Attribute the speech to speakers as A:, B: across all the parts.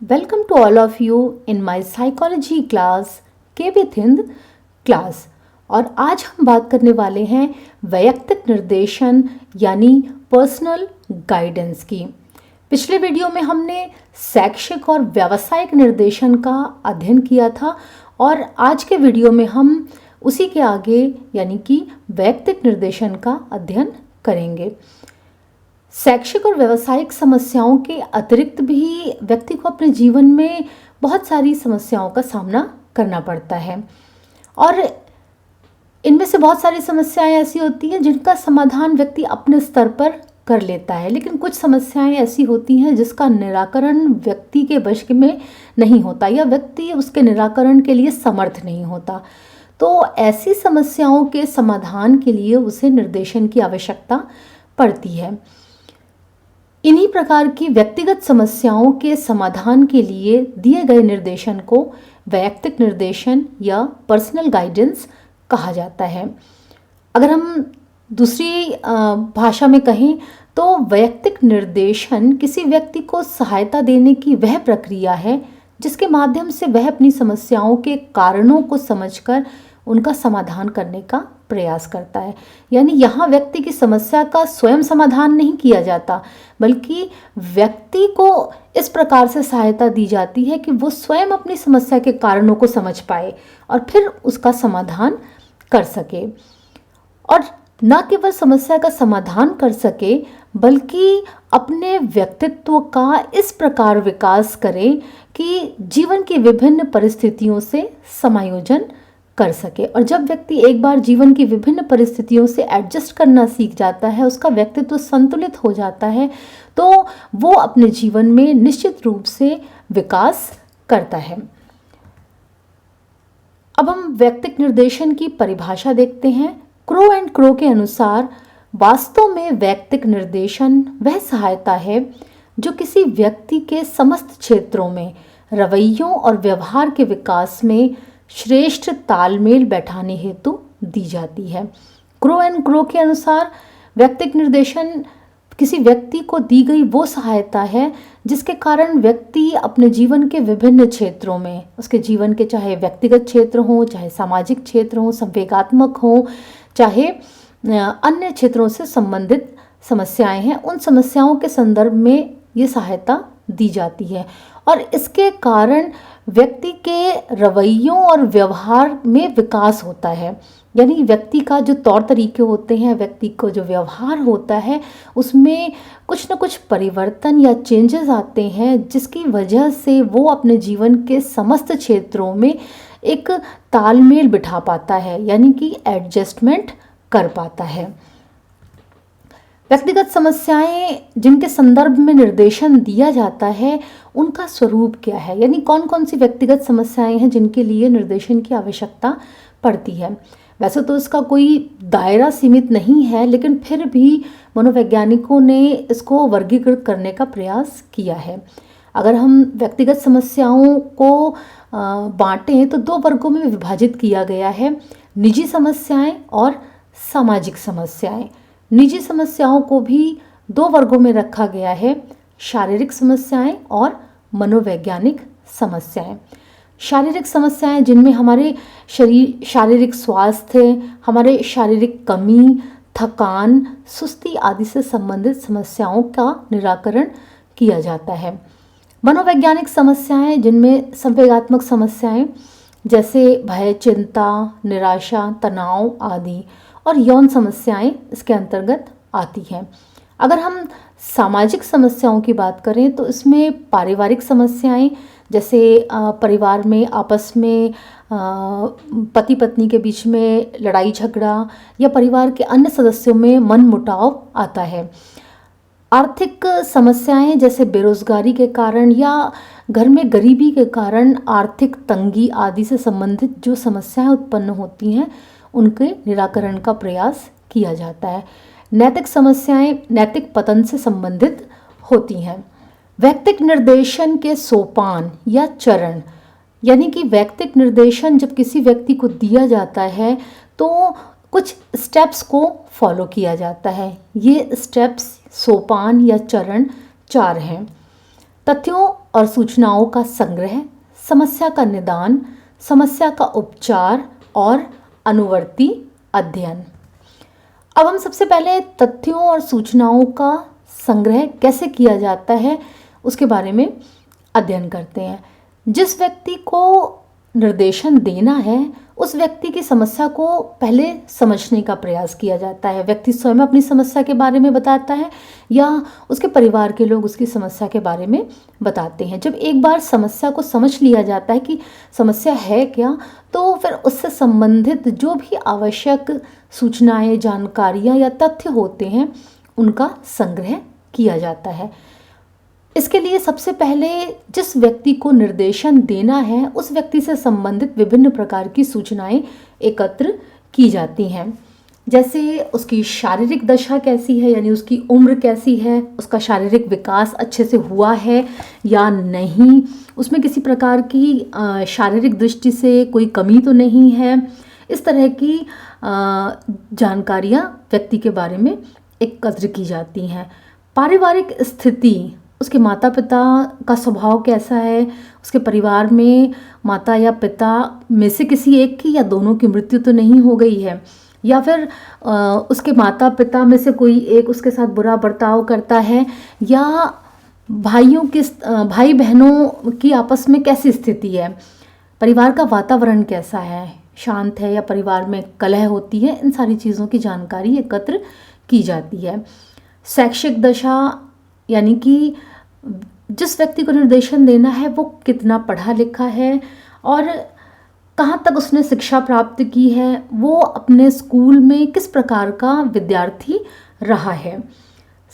A: Welcome to all of you in my psychology class KB Thind class. और आज हम बात करने वाले हैं वैयक्तिक निर्देशन यानी पर्सनल गाइडेंस की। पिछले वीडियो में हमने शैक्षिक और व्यावसायिक निर्देशन का अध्ययन किया था और आज के वीडियो में हम उसी के आगे यानी कि वैयक्तिक निर्देशन का अध्ययन करेंगे। शैक्षिक और व्यावसायिक समस्याओं के अतिरिक्त भी व्यक्ति को अपने जीवन में बहुत सारी समस्याओं का सामना करना पड़ता है और इनमें से बहुत सारी समस्याएं ऐसी होती हैं जिनका समाधान व्यक्ति अपने स्तर पर कर लेता है, लेकिन कुछ समस्याएं ऐसी होती हैं जिसका निराकरण व्यक्ति के वश में नहीं होता या व्यक्ति उसके निराकरण के लिए समर्थ नहीं होता। तो ऐसी समस्याओं के समाधान के लिए उसे निर्देशन की आवश्यकता पड़ती है। इन्हीं प्रकार की व्यक्तिगत समस्याओं के समाधान के लिए दिए गए निर्देशन को वैयक्तिक निर्देशन या पर्सनल गाइडेंस कहा जाता है। अगर हम दूसरी भाषा में कहें तो वैयक्तिक निर्देशन किसी व्यक्ति को सहायता देने की वह प्रक्रिया है जिसके माध्यम से वह अपनी समस्याओं के कारणों को समझकर उनका समाधान करने का प्रयास करता है। यानी यहाँ व्यक्ति की समस्या का स्वयं समाधान नहीं किया जाता, बल्कि व्यक्ति को इस प्रकार से सहायता दी जाती है कि वो स्वयं अपनी समस्या के कारणों को समझ पाए और फिर उसका समाधान कर सके। और न केवल समस्या का समाधान कर सके बल्कि अपने व्यक्तित्व का इस प्रकार विकास करे कि जीवन की विभिन्न परिस्थितियों से समायोजन कर सके। और जब व्यक्ति एक बार जीवन की विभिन्न परिस्थितियों से एडजस्ट करना सीख जाता है, उसका व्यक्तित्व संतुलित हो जाता है, तो वो अपने जीवन में निश्चित रूप से विकास करता है। अब हम वैयक्तिक निर्देशन की परिभाषा देखते हैं। क्रो एंड क्रो के अनुसार वास्तव में वैयक्तिक निर्देशन वह सहायता है जो किसी व्यक्ति के समस्त क्षेत्रों में रवैयों और व्यवहार के विकास में श्रेष्ठ तालमेल बैठाने हेतु दी जाती है। क्रो एंड क्रो के अनुसार वैयक्तिक निर्देशन किसी व्यक्ति को दी गई वो सहायता है जिसके कारण व्यक्ति अपने जीवन के विभिन्न क्षेत्रों में, उसके जीवन के चाहे व्यक्तिगत क्षेत्र हो, चाहे सामाजिक क्षेत्र हो, संवेगात्मक हो, चाहे अन्य क्षेत्रों से संबंधित समस्याएं हैं, उन समस्याओं के संदर्भ में ये सहायता दी जाती है। और इसके कारण व्यक्ति के रवैयों और व्यवहार में विकास होता है। यानी व्यक्ति का जो तौर तरीके होते हैं, व्यक्ति को जो व्यवहार होता है, उसमें कुछ न कुछ परिवर्तन या चेंजेस आते हैं जिसकी वजह से वो अपने जीवन के समस्त क्षेत्रों में एक तालमेल बिठा पाता है, यानी कि एडजस्टमेंट कर पाता है। व्यक्तिगत समस्याएं जिनके संदर्भ में निर्देशन दिया जाता है उनका स्वरूप क्या है, यानी कौन कौन सी व्यक्तिगत समस्याएं हैं जिनके लिए निर्देशन की आवश्यकता पड़ती है। वैसे तो इसका कोई दायरा सीमित नहीं है, लेकिन फिर भी मनोवैज्ञानिकों ने इसको वर्गीकृत करने का प्रयास किया है। अगर हम व्यक्तिगत समस्याओं को बांटें तो दो वर्गों में विभाजित किया गया है, निजी समस्याएं और सामाजिक समस्याएं। निजी समस्याओं को भी दो वर्गों में रखा गया है, शारीरिक समस्याएं और मनोवैज्ञानिक समस्याएं। शारीरिक समस्याएं जिनमें हमारे शारीरिक स्वास्थ्य, हमारे शारीरिक कमी, थकान, सुस्ती आदि से संबंधित समस्याओं का निराकरण किया जाता है। मनोवैज्ञानिक समस्याएं जिनमें संवेगात्मक समस्याएं जैसे भय, चिंता, निराशा, तनाव आदि, और यौन समस्याएं इसके अंतर्गत आती हैं। अगर हम सामाजिक समस्याओं की बात करें तो इसमें पारिवारिक समस्याएं जैसे परिवार में आपस में पति पत्नी के बीच में लड़ाई झगड़ा या परिवार के अन्य सदस्यों में मनमुटाव आता है। आर्थिक समस्याएं जैसे बेरोजगारी के कारण या घर में गरीबी के कारण आर्थिक तंगी आदि से संबंधित जो समस्याएं उत्पन्न होती हैं उनके निराकरण का प्रयास किया जाता है। नैतिक समस्याएं नैतिक पतन से संबंधित होती हैं। वैयक्तिक निर्देशन के सोपान या चरण, यानी कि वैयक्तिक निर्देशन जब किसी व्यक्ति को दिया जाता है तो कुछ स्टेप्स को फॉलो किया जाता है। ये स्टेप्स, सोपान या चरण 4 हैं। तथ्यों और सूचनाओं का संग्रह, समस्या का निदान, समस्या का उपचार और अनुवर्ती अध्ययन। अब हम सबसे पहले तथ्यों और सूचनाओं का संग्रह कैसे किया जाता है उसके बारे में अध्ययन करते हैं। जिस व्यक्ति को निर्देशन देना है उस व्यक्ति की समस्या को पहले समझने का प्रयास किया जाता है। व्यक्ति स्वयं अपनी समस्या के बारे में बताता है या उसके परिवार के लोग उसकी समस्या के बारे में बताते हैं। जब एक बार समस्या को समझ लिया जाता है कि समस्या है क्या, तो फिर उससे संबंधित जो भी आवश्यक सूचनाएं, जानकारियां या तथ्य होते हैं उनका संग्रह किया जाता है। इसके लिए सबसे पहले जिस व्यक्ति को निर्देशन देना है उस व्यक्ति से संबंधित विभिन्न प्रकार की सूचनाएं एकत्र की जाती हैं। जैसे उसकी शारीरिक दशा कैसी है, यानी उसकी उम्र कैसी है, उसका शारीरिक विकास अच्छे से हुआ है या नहीं, उसमें किसी प्रकार की शारीरिक दृष्टि से कोई कमी तो नहीं है। इस तरह की जानकारियां व्यक्ति के बारे में एकत्र की जाती हैं। पारिवारिक स्थिति, उसके माता पिता का स्वभाव कैसा है, उसके परिवार में माता या पिता में से किसी एक की या दोनों की मृत्यु तो नहीं हो गई है, या फिर उसके माता पिता में से कोई एक उसके साथ बुरा बर्ताव करता है, या भाई बहनों की आपस में कैसी स्थिति है, परिवार का वातावरण कैसा है, शांत है या परिवार में कलह होती है। इन सारी चीज़ों की जानकारी एकत्र की जाती है। शैक्षिक दशा, यानी कि जिस व्यक्ति को निर्देशन देना है वो कितना पढ़ा लिखा है और कहाँ तक उसने शिक्षा प्राप्त की है, वो अपने स्कूल में किस प्रकार का विद्यार्थी रहा है,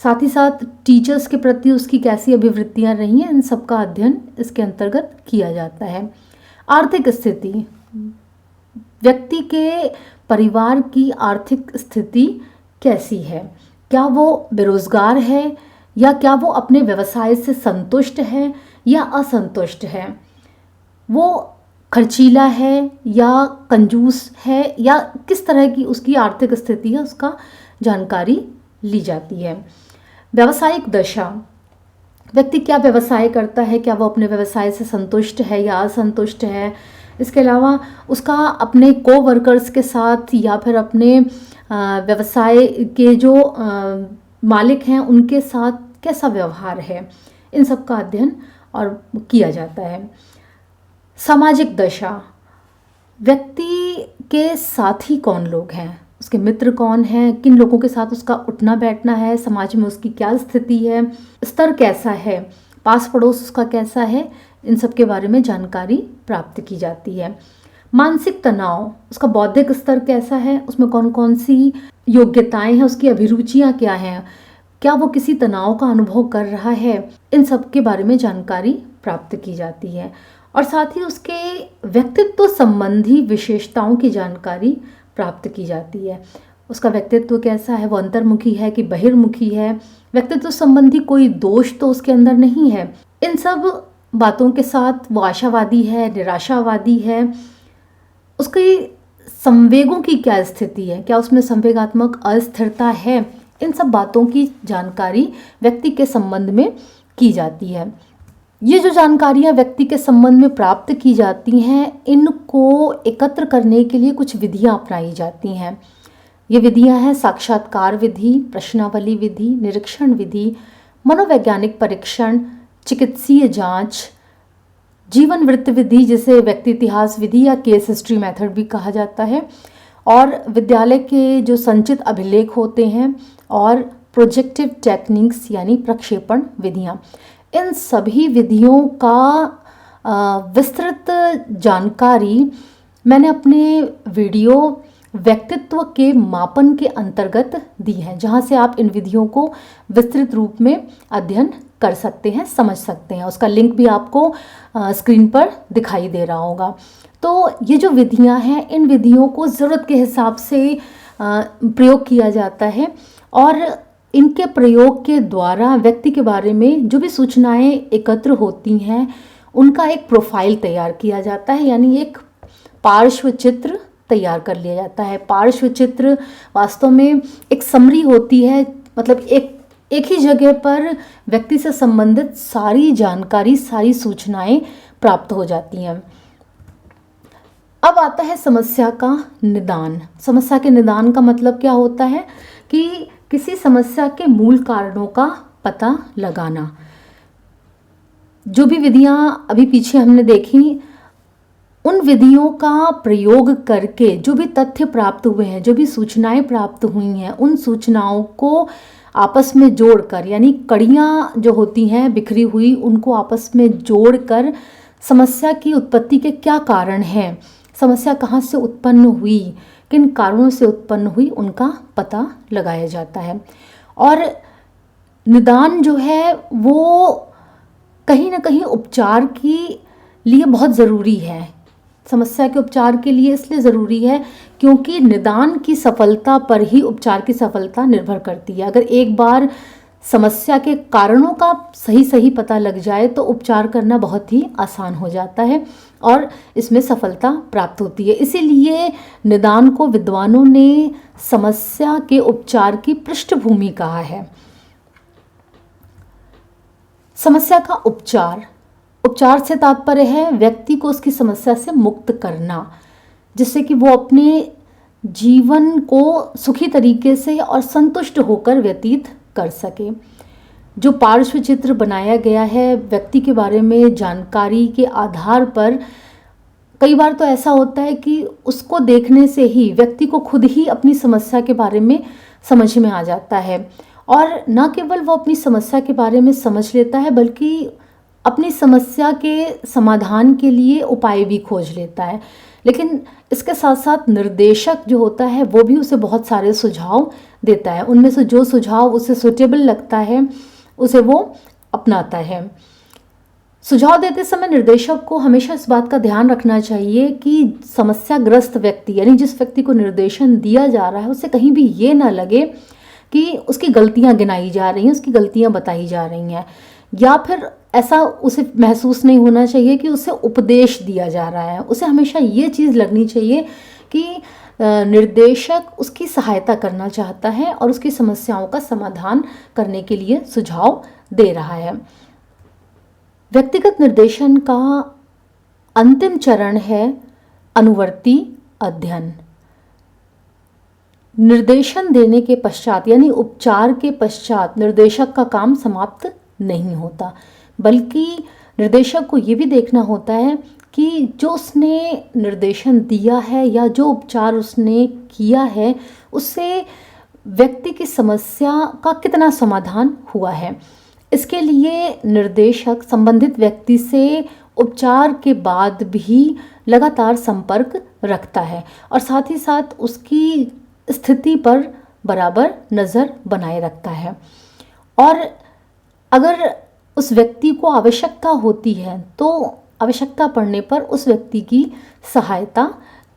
A: साथ ही साथ टीचर्स के प्रति उसकी कैसी अभिवृत्तियाँ रही हैं, इन सब का अध्ययन इसके अंतर्गत किया जाता है। आर्थिक स्थिति, व्यक्ति के परिवार की आर्थिक स्थिति कैसी है, क्या वो बेरोजगार है या क्या वो अपने व्यवसाय से संतुष्ट है या असंतुष्ट है, वो खर्चीला है या कंजूस है, या किस तरह की उसकी आर्थिक स्थिति है, उसका जानकारी ली जाती है। व्यावसायिक दशा, व्यक्ति क्या व्यवसाय करता है, क्या वो अपने व्यवसाय से संतुष्ट है या असंतुष्ट है। इसके अलावा उसका अपने कोवर्कर्स के साथ या फिर अपने व्यवसाय के जो मालिक हैं उनके साथ कैसा व्यवहार है, इन सब का अध्ययन और किया जाता है। सामाजिक दशा, व्यक्ति के साथी कौन लोग हैं, उसके मित्र कौन हैं, किन लोगों के साथ उसका उठना बैठना है, समाज में उसकी क्या स्थिति है, स्तर कैसा है, पास पड़ोस उसका कैसा है, इन सब के बारे में जानकारी प्राप्त की जाती है। मानसिक तनाव, उसका बौद्धिक स्तर कैसा है, उसमें कौन कौन सी योग्यताएं हैं, उसकी अभिरुचियां क्या हैं, क्या वो किसी तनाव का अनुभव कर रहा है, इन सब के बारे में जानकारी प्राप्त की जाती है। और साथ ही उसके व्यक्तित्व संबंधी विशेषताओं की जानकारी प्राप्त की जाती है। उसका व्यक्तित्व कैसा है, वो अंतर्मुखी है कि बहिर्मुखी है, व्यक्तित्व संबंधी कोई दोष तो उसके अंदर नहीं है। इन सब बातों के साथ वो आशावादी है, निराशावादी है, उसकी संवेगों की क्या स्थिति है, क्या उसमें संवेगात्मक अस्थिरता है, इन सब बातों की जानकारी व्यक्ति के संबंध में की जाती है। ये जो जानकारियाँ व्यक्ति के संबंध में प्राप्त की जाती हैं, इनको एकत्र करने के लिए कुछ विधियाँ अपनाई जाती हैं। ये विधियाँ हैं साक्षात्कार विधि, प्रश्नावली विधि, निरीक्षण विधि, मनोवैज्ञानिक परीक्षण, चिकित्सीय जांच, जीवन वृत्त विधि जिसे व्यक्ति इतिहास विधि या केस हिस्ट्री मेथड भी कहा जाता है, और विद्यालय के जो संचित अभिलेख होते हैं, और प्रोजेक्टिव टेक्निक्स यानी प्रक्षेपण विधियाँ। इन सभी विधियों का विस्तृत जानकारी मैंने अपने वीडियो व्यक्तित्व के मापन के अंतर्गत दी है, जहाँ से आप इन विधियों को विस्तृत रूप में अध्ययन कर सकते हैं, समझ सकते हैं। उसका लिंक भी आपको स्क्रीन पर दिखाई दे रहा होगा। तो ये जो विधियाँ हैं, इन विधियों को ज़रूरत के हिसाब से प्रयोग किया जाता है, और इनके प्रयोग के द्वारा व्यक्ति के बारे में जो भी सूचनाएं एकत्र होती हैं उनका एक प्रोफाइल तैयार किया जाता है, यानी एक पार्श्व चित्र तैयार कर लिया जाता है। पार्श्व चित्र वास्तव में एक समरी होती है, मतलब एक एक ही जगह पर व्यक्ति से संबंधित सारी जानकारी, सारी सूचनाएं प्राप्त हो जाती हैं। अब आता है समस्या का निदान। समस्या के निदान का मतलब क्या होता है कि किसी समस्या के मूल कारणों का पता लगाना। जो भी विधियां अभी पीछे हमने देखी, उन विधियों का प्रयोग करके जो भी तथ्य प्राप्त हुए हैं, जो भी सूचनाएं प्राप्त हुई हैं, उन सूचनाओं को आपस में जोड़कर, यानी कड़ियाँ जो होती हैं बिखरी हुई, उनको आपस में जोड़कर समस्या की उत्पत्ति के क्या कारण हैं, समस्या कहाँ से उत्पन्न हुई, किन कारणों से उत्पन्न हुई, उनका पता लगाया जाता है। और निदान जो है वो कहीं ना कहीं उपचार के लिए बहुत ज़रूरी है। समस्या के उपचार के लिए इसलिए ज़रूरी है क्योंकि निदान की सफलता पर ही उपचार की सफलता निर्भर करती है। अगर एक बार समस्या के कारणों का सही पता लग जाए तो उपचार करना बहुत ही आसान हो जाता है और इसमें सफलता प्राप्त होती है। इसीलिए निदान को विद्वानों ने समस्या के उपचार की पृष्ठभूमि कहा है। समस्या का उपचार से तात्पर्य है व्यक्ति को उसकी समस्या से मुक्त करना, जिससे कि वो अपने जीवन को सुखी तरीके से और संतुष्ट होकर व्यतीत कर सके। जो पार्श्व चित्र बनाया गया है व्यक्ति के बारे में जानकारी के आधार पर, कई बार तो ऐसा होता है कि उसको देखने से ही व्यक्ति को खुद ही अपनी समस्या के बारे में समझ में आ जाता है, और न केवल वो अपनी समस्या के बारे में समझ लेता है बल्कि अपनी समस्या के समाधान के लिए उपाय भी खोज लेता है। लेकिन इसके साथ साथ निर्देशक जो होता है वो भी उसे बहुत सारे सुझाव देता है। उनमें से जो सुझाव उसे सूटेबल लगता है उसे वो अपनाता है। सुझाव देते समय निर्देशक को हमेशा इस बात का ध्यान रखना चाहिए कि समस्याग्रस्त व्यक्ति, यानी जिस व्यक्ति को निर्देशन दिया जा रहा है, उसे कहीं भी ये ना लगे कि उसकी गलतियां गिनाई जा रही हैं, उसकी गलतियां बताई जा रही हैं, या फिर ऐसा उसे महसूस नहीं होना चाहिए कि उसे उपदेश दिया जा रहा है। उसे हमेशा ये चीज़ लगनी चाहिए कि निर्देशक उसकी सहायता करना चाहता है और उसकी समस्याओं का समाधान करने के लिए सुझाव दे रहा है। व्यक्तिगत निर्देशन का अंतिम चरण है अनुवर्ती अध्ययन। निर्देशन देने के पश्चात, यानी उपचार के पश्चात, निर्देशक का काम समाप्त नहीं होता, बल्कि निर्देशक को ये भी देखना होता है कि जो उसने निर्देशन दिया है या जो उपचार उसने किया है उससे व्यक्ति की समस्या का कितना समाधान हुआ है। इसके लिए निर्देशक संबंधित व्यक्ति से उपचार के बाद भी लगातार संपर्क रखता है और साथ ही साथ उसकी स्थिति पर बराबर नज़र बनाए रखता है। और अगर उस व्यक्ति को आवश्यकता होती है तो आवश्यकता पड़ने पर उस व्यक्ति की सहायता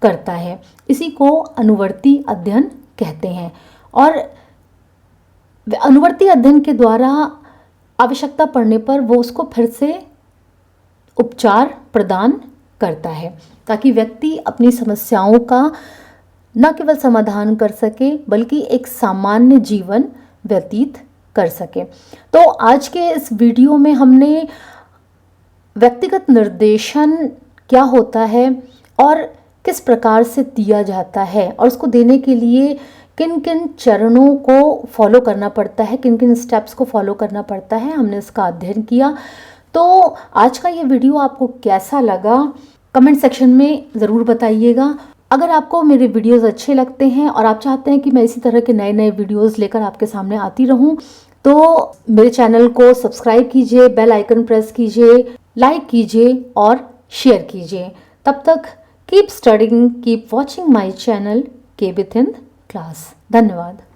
A: करता है। इसी को अनुवर्ती अध्ययन कहते हैं। और अनुवर्ती अध्ययन के द्वारा आवश्यकता पड़ने पर वो उसको फिर से उपचार प्रदान करता है ताकि व्यक्ति अपनी समस्याओं का न केवल समाधान कर सके बल्कि एक सामान्य जीवन व्यतीत कर सके। तो आज के इस वीडियो में हमने व्यक्तिगत निर्देशन क्या होता है और किस प्रकार से दिया जाता है और उसको देने के लिए किन किन चरणों को फॉलो करना पड़ता है, किन किन स्टेप्स को फॉलो करना पड़ता है, हमने इसका अध्ययन किया। तो आज का ये वीडियो आपको कैसा लगा कमेंट सेक्शन में ज़रूर बताइएगा। अगर आपको मेरे वीडियोस अच्छे लगते हैं और आप चाहते हैं कि मैं इसी तरह के नए नए वीडियोस लेकर आपके सामने आती रहूं, तो मेरे चैनल को सब्सक्राइब कीजिए, बेल आइकन प्रेस कीजिए, लाइक कीजिए और शेयर कीजिए। तब तक keep studying, keep watching my channel के विद हिंद क्लास। धन्यवाद।